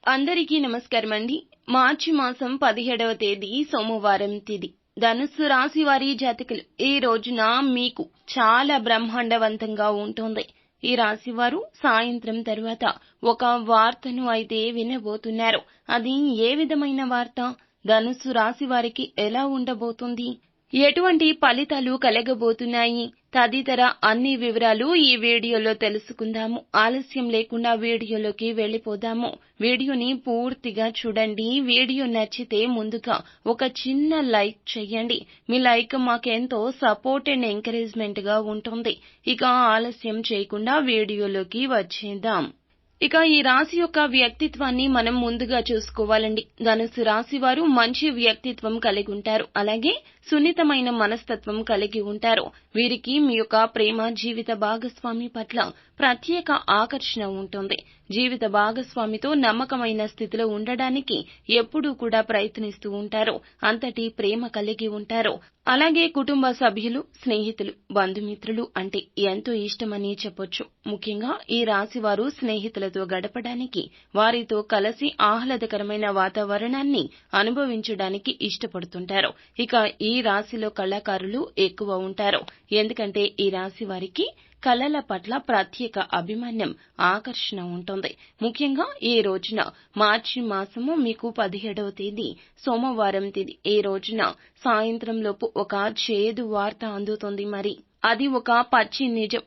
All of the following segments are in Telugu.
అందరికీ నమస్కారమండి. మార్చి మాసం 17వ తేదీ సోమవారం తిథి. ధనుస్సు రాశి వారి జాతకులు ఈ రోజున మీకు చాలా బ్రహ్మాండవంతంగా ఉంటుంది. ఈ రాశి వారు సాయంత్రం తరువాత ఒక వార్తను అయితే వినబోతున్నారు. అది ఏ విధమైన వార్త? ధనుస్సు రాశి వారికి ఎలా ఉండబోతుంది? ఎటువంటి ఫలితాలు కలగబోతున్నాయి? తదితర అన్ని వివరాలు ఈ వీడియోలో తెలుసుకుందాము. ఆలస్యం లేకుండా వీడియోలోకి వెళ్ళిపోదాము. వీడియోని పూర్తిగా చూడండి. వీడియో నచ్చితే ముందుగా ఒక చిన్న లైక్ చేయండి. మీ లైక్ మాకెంతో సపోర్ట్ అండ్ ఎంకరేజ్మెంట్ గా ఉంటుంది. ఇక ఆలస్యం చేయకుండా వీడియోలోకి వచ్చేద్దాం. ఇక ఈ రాశి యొక్క వ్యక్తిత్వాన్ని మనం ముందుగా చూసుకోవాలండి. ధనుస్సు రాశి వారు మంచి వ్యక్తిత్వం కలిగి ఉంటారు. అలాగే సున్నితమైన మనస్తత్వం కలిగి ఉంటారు. వీరికి మీ యొక్క ప్రేమ జీవిత భాగస్వామి పట్ల ప్రత్యేక ఆకర్షణ ఉంటుంది. జీవిత భాగస్వామితో నమ్మకమైన స్థితిలో ఉండడానికి ఎప్పుడూ కూడా ప్రయత్నిస్తూ ఉంటారు. అంతటి ప్రేమ కలిగి ఉంటారు. అలాగే కుటుంబ సభ్యులు, స్నేహితులు, బంధుమిత్రులు అంటే ఎంతో ఇష్టమని చెప్పొచ్చు. ముఖ్యంగా ఈ రాశి వారు స్నేహితులతో గడపడానికి, వారితో కలిసి ఆహ్లాదకరమైన వాతావరణాన్ని అనుభవించడానికి ఇష్టపడుతుంటారు. ఇక ఈ రాశిలో కళాకారులు ఎక్కువ ఉంటారు. ఎందుకంటే ఈ రాశి వారికి కళల పట్ల ప్రత్యేక అభిమానం, ఆకర్షణ ఉంటుంది. ముఖ్యంగా ఈ రోజున మార్చి మాసము మీకు 17వ తేదీ సోమవారం తిథి. ఈ రోజున సాయంత్రం లోపు ఒక చేదు వార్త అందుతుంది. మరి అది ఒక పచ్చి నిజం.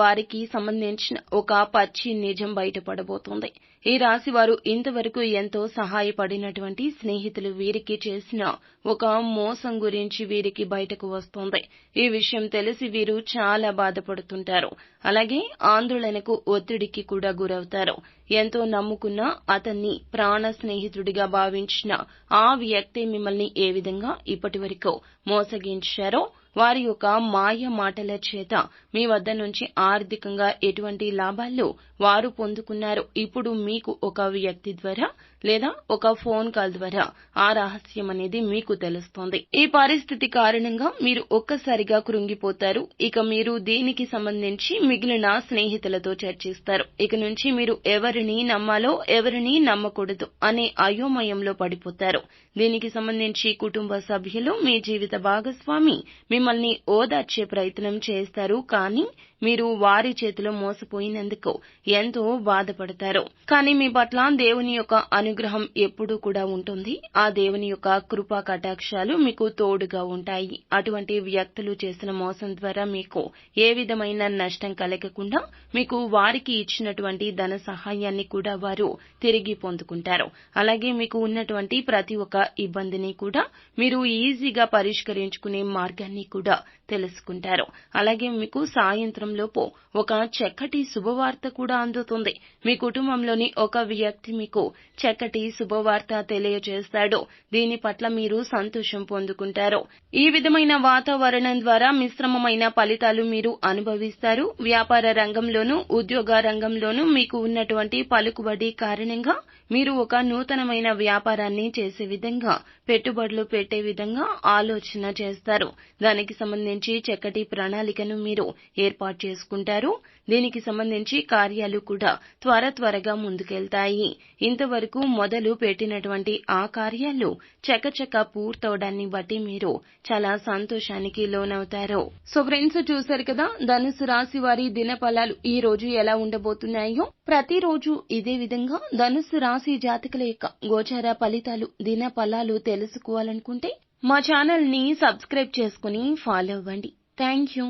వారికి సంబంధించిన ఒక పచ్చి నిజం బయటపడబోతోంది. ఈ రాశి వారు ఇంతవరకు ఎంతో సహాయపడినటువంటి స్నేహితులు వీరికి చేసిన ఒక మోసం గురించి వీరికి బయటకు వస్తోంది. ఈ విషయం తెలిసి వీరు చాలా బాధపడుతుంటారు. అలాగే ఆందోళనకు, ఒత్తిడికి కూడా గురవుతారు. ఎంతో నమ్ముకున్న, అతన్ని ప్రాణ స్నేహితుడిగా భావించిన ఆ వ్యక్తి మిమ్మల్ని ఏ విధంగా ఇప్పటివరకు మోసగించారో, వారి యొక్క మాయ మాటల చేత మీ వద్ద నుంచి ఆర్థికంగా ఎటువంటి లాభాలు వారు పొందుకున్నారు. ఇప్పుడు మీకు ఒక వ్యక్తి ద్వారా లేదా ఒక ఫోన్ కాల్ ద్వారా ఆ రహస్యం అనేది మీకు తెలుస్తోంది. ఈ పరిస్థితి కారణంగా మీరు ఒక్కసారిగా కృంగిపోతారు. ఇక మీరు దీనికి సంబంధించి మిగిలిన స్నేహితులతో చర్చిస్తారు. ఇక నుంచి మీరు ఎవరిని నమ్మాలో, ఎవరిని నమ్మకూడదు అనే అయోమయంలో పడిపోతారు. దీనికి సంబంధించి కుటుంబ సభ్యులు, మీ జీవిత భాగస్వామి మిమ్మల్ని ఓదార్చే ప్రయత్నం చేస్తారు. కానీ మీరు వారి చేతిలో మోసపోయినందుకు ఎంతో బాధపడతారు. కానీ మీ పట్ల దేవుని యొక్క అనుగ్రహం ఎప్పుడూ కూడా ఉంటుంది. ఆ దేవుని యొక్క కృపా కటాక్షాలు మీకు తోడుగా ఉంటాయి. అటువంటి వ్యక్తులు చేసిన మోసం ద్వారా మీకు ఏ విధమైన నష్టం కలగకుండా మీకు వారికి ఇచ్చినటువంటి ధన సహాయాన్ని కూడా వారు తిరిగి పొందుకుంటారు. అలాగే మీకు ఉన్నటువంటి ప్రతి ఒక్క ఇబ్బందిని కూడా మీరు ఈజీగా పరిష్కరించుకునే మార్గాన్ని కూడా తెలుసుకుంటారు. అలాగే మీకు సాయంత్రం లోపు ఒక చక్కటి శుభవార్త కూడా అందుతుంది. మీ కుటుంబంలోని ఒక వ్యక్తి మీకు చక్కటి శుభవార్త తెలియజేస్తాడు. దీని పట్ల మీరు సంతోషం పొందుకుంటారు. ఈ విధమైన వాతావరణం ద్వారా మిశ్రమమైన ఫలితాలు మీరు అనుభవిస్తారు. వ్యాపార రంగంలోనూ, ఉద్యోగ రంగంలోనూ మీకు ఉన్నటువంటి పలుకుబడి కారణంగా మీరు ఒక నూతనమైన వ్యాపారాన్ని చేసే విధంగా, పెట్టుబడులు పెట్టే విధంగా ఆలోచన చేస్తారు. దానికి సంబంధించి చక్కటి ప్రణాళికను మీరు ఏర్పాటు చేసుకుంటారు. దీనికి సంబంధించి కార్యాలు కూడా త్వరగా ముందుకెళ్తాయి. ఇంతవరకు మొదలు పెట్టినటువంటి ఆ కార్యాలు చకచక పూర్తవడాన్ని బట్టి మీరు చాలా సంతోషానికి లోనవుతారు. సో ఫ్రెండ్స్, చూశారు కదా ధనుసు రాశి వారి దినఫలాలు ఈ రోజు ఎలా ఉండబోతున్నాయో. ప్రతిరోజు ఇదే విధంగా ధనుసు రాశి జాతకుల యొక్క గోచార ఫలితాలు, దిన ఫలాలు తెలుసుకోవాలనుకుంటే మా ఛానల్ ని సబ్స్క్రైబ్ చేసుకుని ఫాలో అవ్వండి. Thank you.